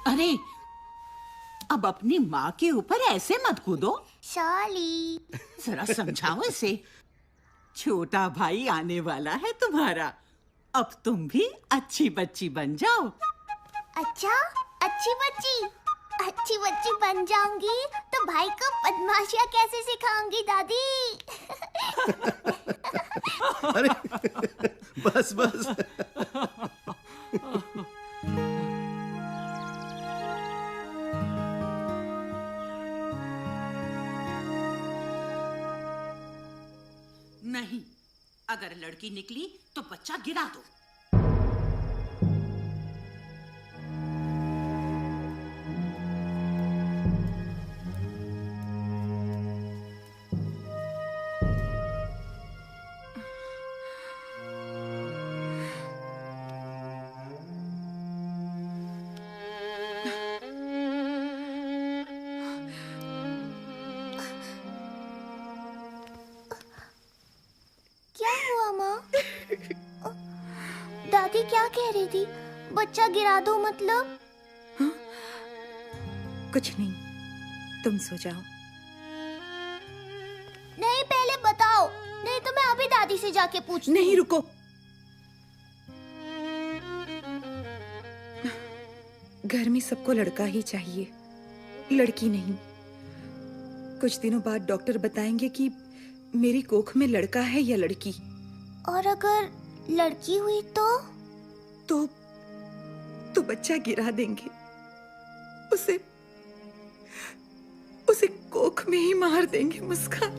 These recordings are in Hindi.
अरे, अब अपनी माँ के ऊपर ऐसे मत कूदो। सॉरी। जरा समझाओ इसे। छोटा भाई आने वाला है तुम्हारा। अब तुम भी अच्छी बच्ची बन जाओ। अच्छा, अच्छी बच्ची बन जाऊंगी तो भाई को बदमाशियाँ कैसे सिखाऊंगी दादी? अरे बस बस। नहीं, अगर लड़की निकली तो बच्चा गिरा दो। क्या हुआ माँ? दादी क्या कह रही थी? बच्चा गिरा दो मतलब? हाँ? कुछ नहीं, तुम सो जाओ। नहीं, पहले बताओ, नहीं तो मैं अभी दादी से जाके पूछती हूँ। नहीं, रुको। घर में सबको लड़का ही चाहिए, लड़की नहीं। कुछ दिनों बाद डॉक्टर बताएंगे कि मेरी कोख में लड़का है या लड़की। और अगर लड़की हुई तो बच्चा गिरा देंगे। उसे कोख में ही मार देंगे। मुस्कान,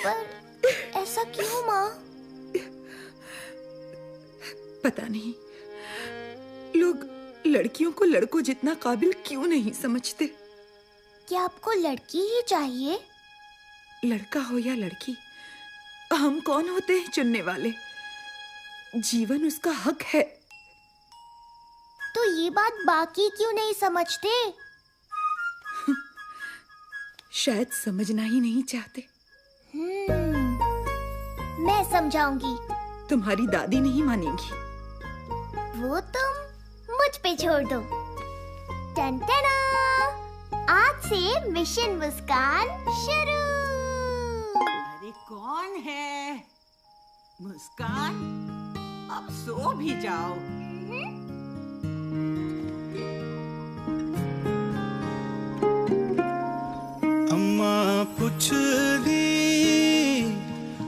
पर ऐसा क्यों माँ? पता नहीं, लोग लड़कियों को लड़कों जितना काबिल क्यों नहीं समझते। क्या आपको लड़की ही चाहिए? लड़का हो या लड़की, हम कौन होते हैं चुनने वाले? जीवन उसका हक है। तो ये बात बाकी क्यों नहीं समझते? शायद समझना ही नहीं चाहते। मैं समझाऊंगी। तुम्हारी दादी नहीं मानेगी। वो तुम मुझ पे छोड़ दो। टन-टना! आज से मिशन मुस्कान शुरू। अरे कौन है? मुस्कान, अब सो भी जाओ। अम्मा पुछ दी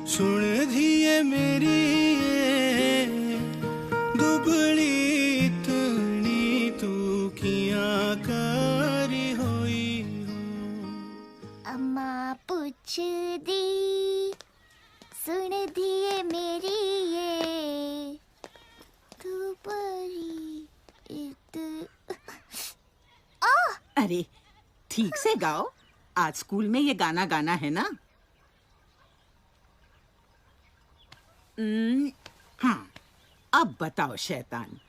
सुन दिए मेरी दुबली इतनी तू किया करी होई हो। अम्मा पूछ दी सुन दिए मेरी ये तू बड़ी अरे ठीक से गाओ, आज स्कूल में ये गाना गाना है ना। हाँ, अब बताओ शैतान,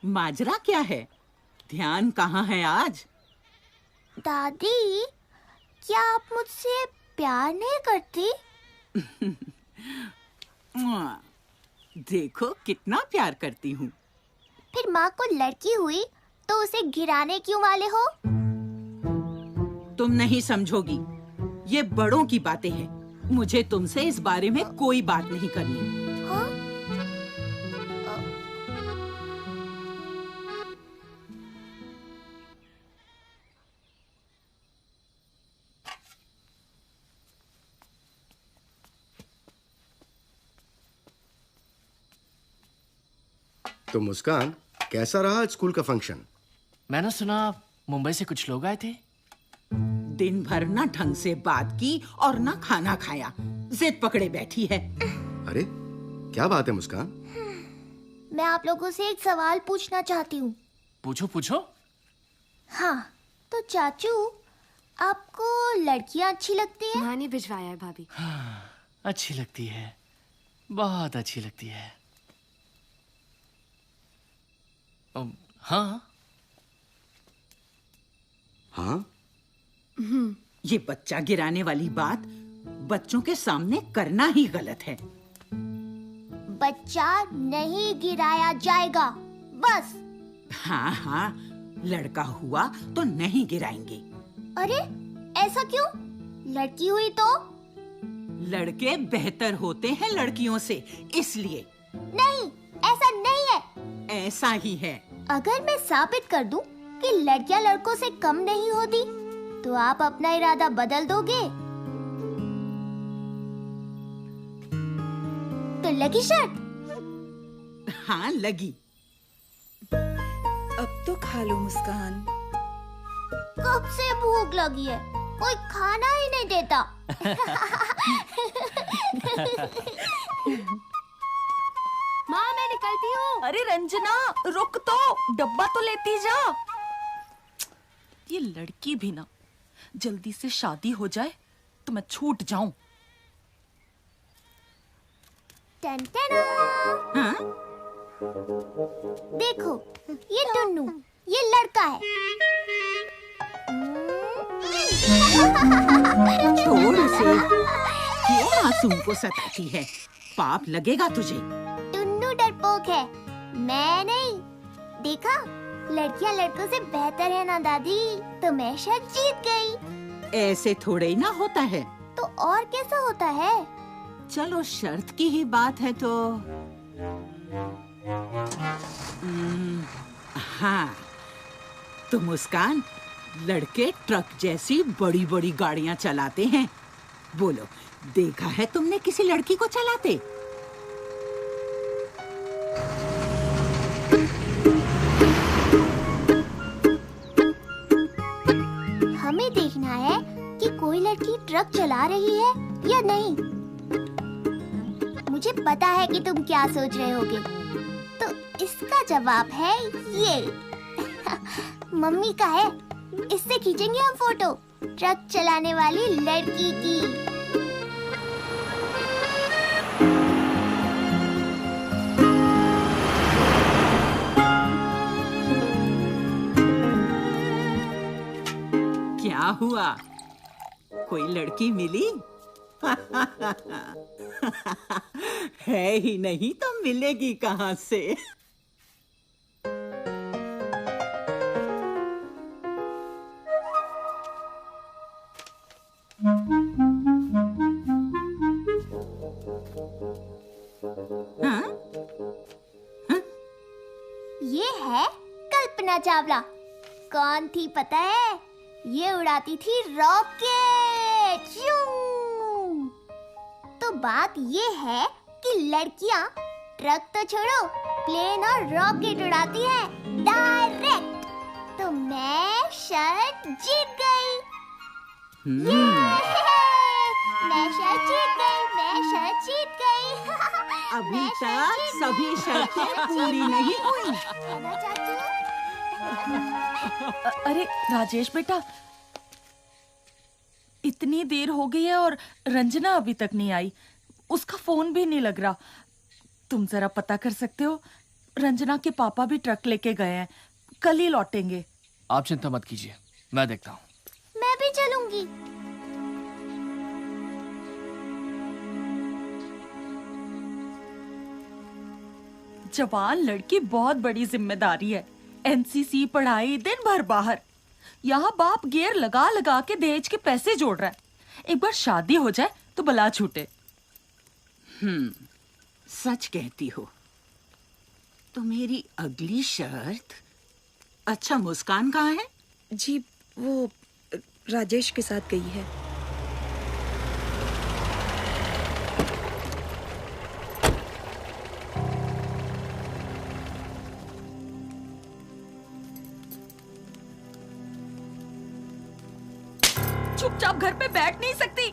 माजरा क्या है? ध्यान कहाँ है आज? दादी, क्या आप मुझसे प्यार नहीं करती? देखो कितना प्यार करती हूँ। फिर माँ को लड़की हुई तो उसे गिराने क्यों वाले हो? तुम नहीं समझोगी, ये बड़ों की बातें हैं। मुझे तुमसे इस बारे में कोई बात नहीं करनी। हाँ? तो मुस्कान, कैसा रहा आज स्कूल का फंक्शन? मैंने सुना मुंबई से कुछ लोग आए थे। दिन भर ना ढंग से बात की और ना खाना खाया, जिद पकड़े बैठी है। अरे क्या बात है मुस्कान? मैं आप लोगों से एक सवाल पूछना चाहती हूँ। पूछो पूछो। हाँ, तो चाचू, आपको लड़कियाँ अच्छी लगती हैं? माँ ने भिजवाया है भाभी। हाँ, अच्छी लगती है, बहुत अच्छी लगती है। हाँ हाँ? ये बच्चा गिराने वाली बात बच्चों के सामने करना ही गलत है। बच्चा नहीं गिराया जाएगा, बस। हाँ हाँ, लड़का हुआ तो नहीं गिराएंगे। अरे ऐसा क्यों? लड़की हुई तो? लड़के बेहतर होते हैं लड़कियों से, इसलिए। नहीं, ऐसा नहीं है। ऐसा ही है। अगर मैं साबित कर दूं कि लड़कियां लड़कों से कम नहीं होती, तो आप अपना इरादा बदल दोगे? तो लगी शर्त? हाँ लगी। अब तो खा लो मुस्कान। कब से भूख लगी है, कोई खाना ही नहीं देता। माँ मैं निकलती हूँ। अरे रंजना रुक तो, डब्बा तो लेती जा। ये लड़की भी ना, जल्दी से शादी हो जाए तो मैं छूट जाऊं। हाँ? देखो, ये टुन्नू, ये लड़का है। छोड़ उसे, क्यों मासूम को सताती है? पाप लगेगा तुझे। टुन्नू डरपोक है, मैं नहीं। देखा, लड़कियां लड़कों से बेहतर है ना दादी, तो मैं शायद जीत गई। ऐसे थोड़े ही ना होता है। तो और कैसा होता है? चलो शर्त की ही बात है तो हाँ, तो मुस्कान, लड़के ट्रक जैसी बड़ी बड़ी गाड़ियां चलाते हैं। बोलो, देखा है तुमने किसी लड़की को चलाते? हमें देखना है कि कोई लड़की ट्रक चला रही है या नहीं। मुझे पता है कि तुम क्या सोच रहे होगे, तो इसका जवाब है ये। मम्मी का है, इससे खींचेंगे हम फोटो, ट्रक चलाने वाली लड़की की। क्या हुआ, कोई लड़की मिली? है ही नहीं तो मिलेगी कहाँ से? हाँ? हाँ? ये है कल्पना चावला। कौन थी पता है? ये उड़ाती थी रॉकेट। श्यूं। तो बात ये है कि लड़कियां ट्रक तो छोड़ो, प्लेन और रॉकेट उड़ाती हैं डायरेक्ट। तो मैं शर्त जीत गई। मैं शर्त जीत गई, मैं शर्त जीत गई। अभी मैं तक शर्त जीत सभी गई। शर्तें पूरी नहीं हुई। है ना चाचू? अरे राजेश बेटा, इतनी देर हो गई है और रंजना अभी तक नहीं आई। उसका फोन भी नहीं लग रहा। तुम जरा पता कर सकते हो? रंजना के पापा भी ट्रक लेके गए हैं, कल ही लौटेंगे। आप चिंता मत कीजिए, मैं देखता हूँ। मैं भी चलूंगी। जवान लड़की, बहुत बड़ी जिम्मेदारी है। एनसीसी, पढ़ाई, दिन भर बाहर। यहाँ बाप गियर लगा लगा के दहेज के पैसे जोड़ रहा है। एक बार शादी हो जाए तो बला छूटे। सच कहती हो। तो मेरी अगली शर्त। अच्छा, मुस्कान कहाँ है? जी वो राजेश के साथ गई है। चुपचाप घर पे बैठ नहीं सकती?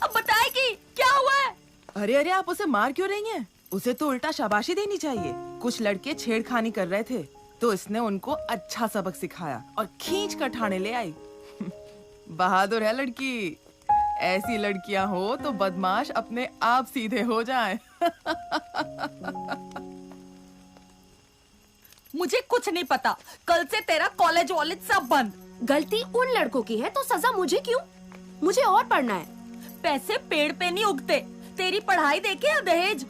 अब बताएगी क्या हुआ है? अरे अरे, आप उसे मार क्यों रही हैं? उसे तो उल्टा शाबाशी देनी चाहिए। कुछ लड़के छेड़खानी कर रहे थे तो इसने उनको अच्छा सबक सिखाया और खींच कर ठाणे ले आई। बहादुर है लड़की। ऐसी लड़कियां हो तो बदमाश अपने आप सीधे हो जाएं। मुझे कुछ नहीं पता। कल से तेरा कॉलेज वॉलेज सब बंद। गलती उन लड़कों की है तो सजा मुझे क्यों? मुझे और पढ़ना है। पैसे पेड़ पे नहीं उगते। तेरी पढ़ाई देखे या दहेज?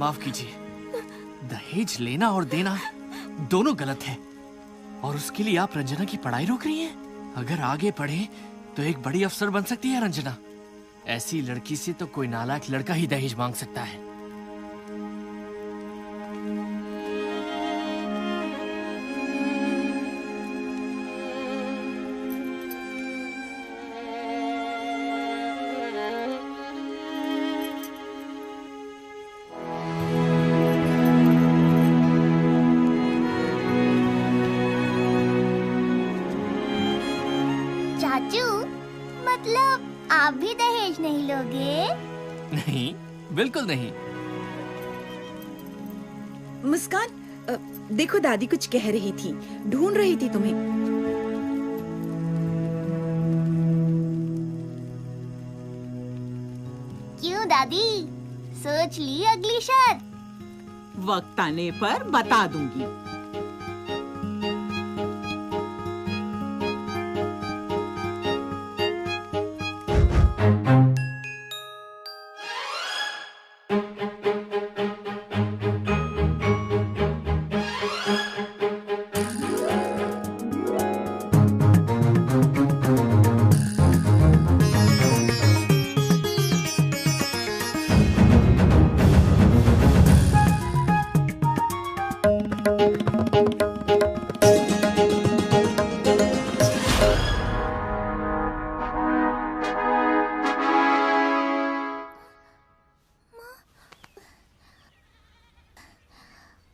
माफ कीजिए, दहेज लेना और देना दोनों गलत है, और उसके लिए आप रंजना की पढ़ाई रोक रही हैं? अगर आगे पढ़े तो एक बड़ी अफसर बन सकती है रंजना। ऐसी लड़की से तो कोई नालायक लड़का ही दहेज मांग सकता है। चाचू, मतलब आप भी दहेज नहीं लोगे? नहीं, बिल्कुल नहीं। मुस्कान, देखो दादी कुछ कह रही थी, ढूंढ रही थी तुम्हें। क्यों दादी, सोच ली अगली शर्त? वक्त आने पर बता दूंगी।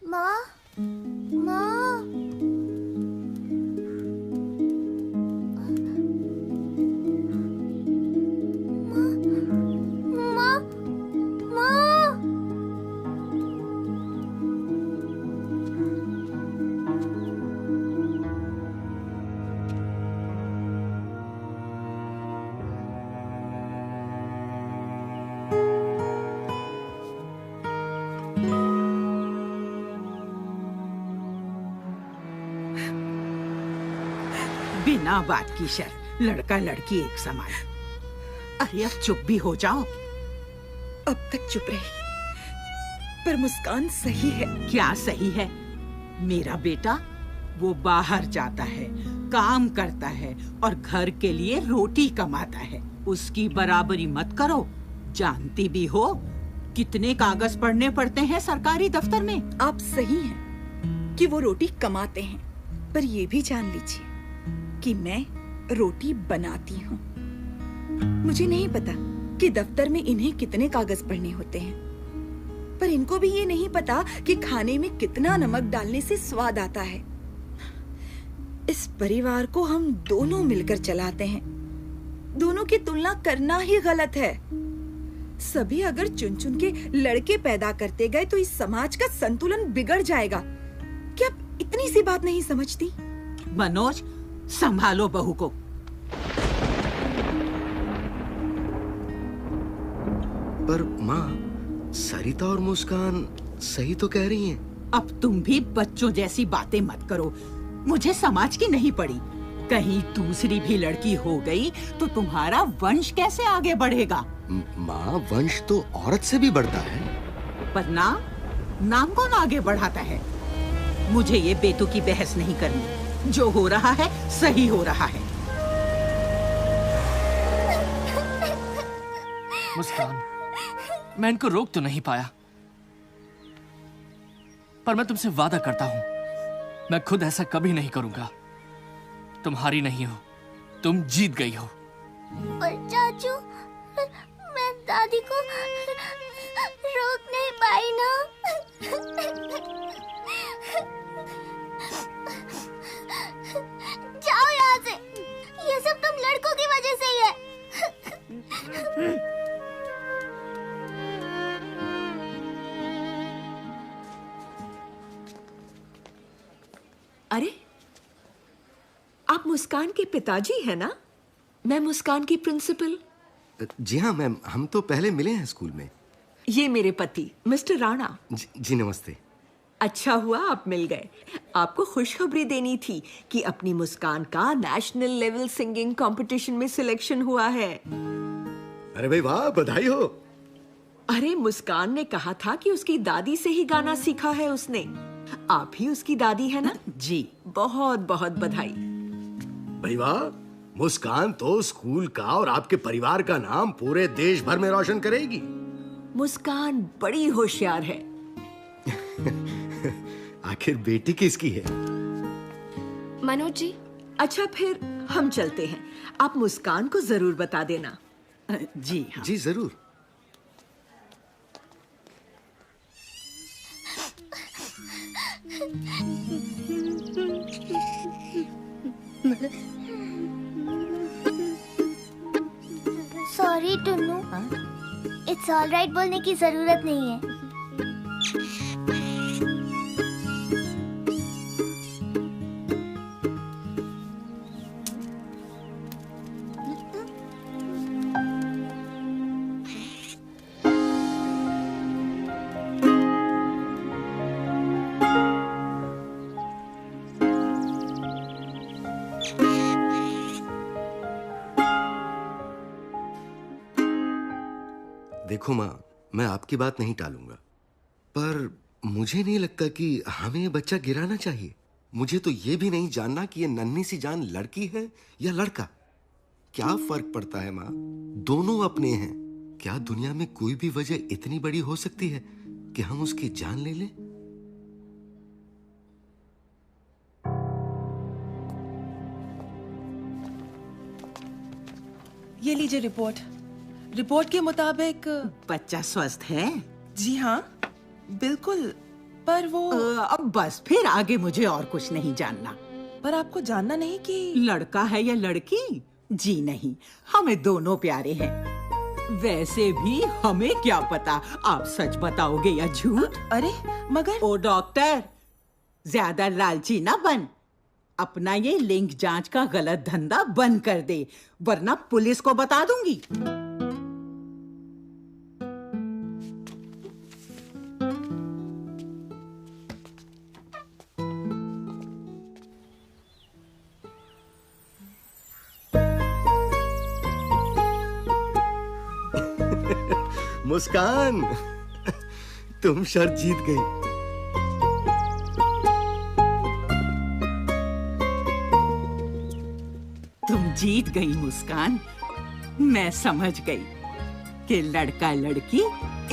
माँ, माँ, माँ, माँ, बिना बात की शर्त, लड़का लड़की एक समान। अरे अब चुप भी हो जाओ। अब तक चुप रही, पर मुस्कान सही है। क्या सही है? मेरा बेटा वो बाहर जाता है, काम करता है और घर के लिए रोटी कमाता है। उसकी बराबरी मत करो। जानती भी हो कितने कागज पढ़ने पड़ते हैं सरकारी दफ्तर में। आप सही हैं कि वो रोटी कमाते हैं, पर ये भी जान लीजिए कि मैं रोटी बनाती हूँ। मुझे नहीं पता कि दफ्तर में इन्हें कितने कागज पढ़ने होते हैं, पर इनको भी ये नहीं पता कि खाने में कितना नमक डालने से स्वाद आता है। इस परिवार को हम दोनों मिलकर चलाते हैं। दोनों की तुलना करना ही गलत है। सभी अगर चुन चुन के लड़के पैदा करते गए तो इस समाज का संतुलन बिगड़ जाएगा। क्या आप इतनी सी बात नहीं समझती? मनोज, संभालो बहू को। पर माँ, सरिता और मुस्कान सही तो कह रही हैं। अब तुम भी बच्चों जैसी बातें मत करो। मुझे समाज की नहीं पड़ी। कहीं दूसरी भी लड़की हो गई तो तुम्हारा वंश कैसे आगे बढ़ेगा? माँ, वंश तो औरत से भी बढ़ता है। पर नाम कौन आगे बढ़ाता है? मुझे ये बेतुकी बहस नहीं करनी। जो हो रहा है सही हो रहा है। मुस्कान, मैं इनको रोक तो नहीं पाया, पर मैं तुमसे वादा करता हूं, मैं खुद ऐसा कभी नहीं करूंगा। तुम हारी नहीं हो, तुम जीत गई हो। पर चाचू, मैं दादी को रोक नहीं पाई ना। जाओ यहाँ से। ये सब तुम लड़कों की वजह से ही है। अरे, आप मुस्कान के पिताजी हैं ना? मैं मुस्कान की प्रिंसिपल। जी हाँ मैम, हम तो पहले मिले हैं स्कूल में। ये मेरे पति मिस्टर राणा। जी नमस्ते। अच्छा हुआ आप मिल गए। आपको खुशखबरी देनी थी कि अपनी मुस्कान का नेशनल लेवल सिंगिंग कंपटीशन में सिलेक्शन हुआ है। अरे भाई वाह, बधाई हो। अरे मुस्कान ने कहा था कि उसकी दादी से ही गाना सीखा है उसने। आप ही उसकी दादी है ना? जी। बहुत बहुत बधाई। भाई वाह, मुस्कान तो स्कूल का और आपके परिवार का नाम पूरे देश भर में रोशन करेगी। मुस्कान बड़ी होशियार है। आखिर बेटी किसकी है? मनोज जी। अच्छा फिर हम चलते हैं, आप मुस्कान को जरूर बता देना। जी हाँ। जी जरूर। Sorry Tunnu, it's all right बोलने की जरूरत नहीं है। देखो माँ, मैं आपकी बात नहीं टालूंगा, पर मुझे नहीं लगता कि हमें ये बच्चा गिराना चाहिए। मुझे तो ये भी नहीं जानना कि ये नन्ही सी जान लड़की है या लड़का। क्या फर्क पड़ता है माँ, दोनों अपने हैं। क्या दुनिया में कोई भी वजह इतनी बड़ी हो सकती है कि हम उसकी जान ले लें? ये लीजिए रिपोर्ट। रिपोर्ट के मुताबिक बच्चा स्वस्थ है? जी हाँ, बिल्कुल। पर वो अब बस, फिर आगे मुझे और कुछ नहीं जानना। पर आपको जानना नहीं कि लड़का है या लड़की? जी नहीं, हमें दोनों प्यारे हैं। वैसे भी हमें क्या पता आप सच बताओगे या झूठ। अरे मगर ओ डॉक्टर, ज्यादा लालची ना बन। अपना ये लिंग जांच का गलत धंधा बंद कर दे, वरना पुलिस को बता दूंगी। मुस्कान, तुम शर्त जीत गई। तुम जीत गई मुस्कान। मैं समझ गई कि लड़का लड़की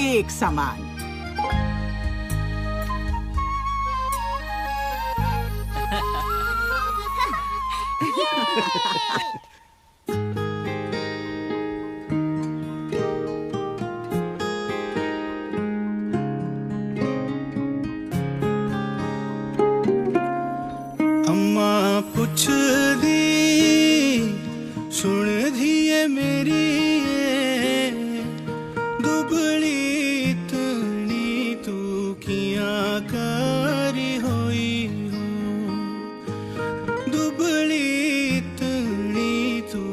एक समान। अम्मा पुछदी सुन धीए मेरी, दुबली इतनी तू कियां करी होई हो, दुबली इतनी तू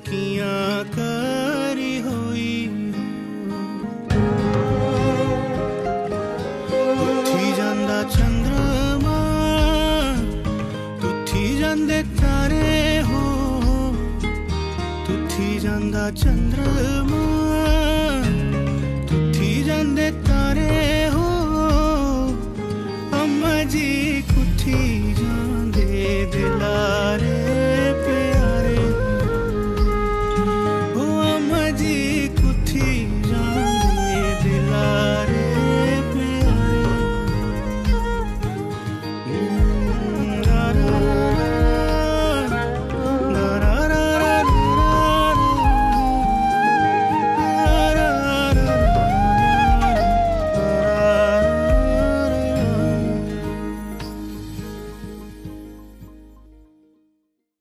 कियां करी होई हो। उठी जांदा चंद्रमा, तुथी जांदे तारे हो, तुथी जांदा चंद्रमा, तुथी जांदे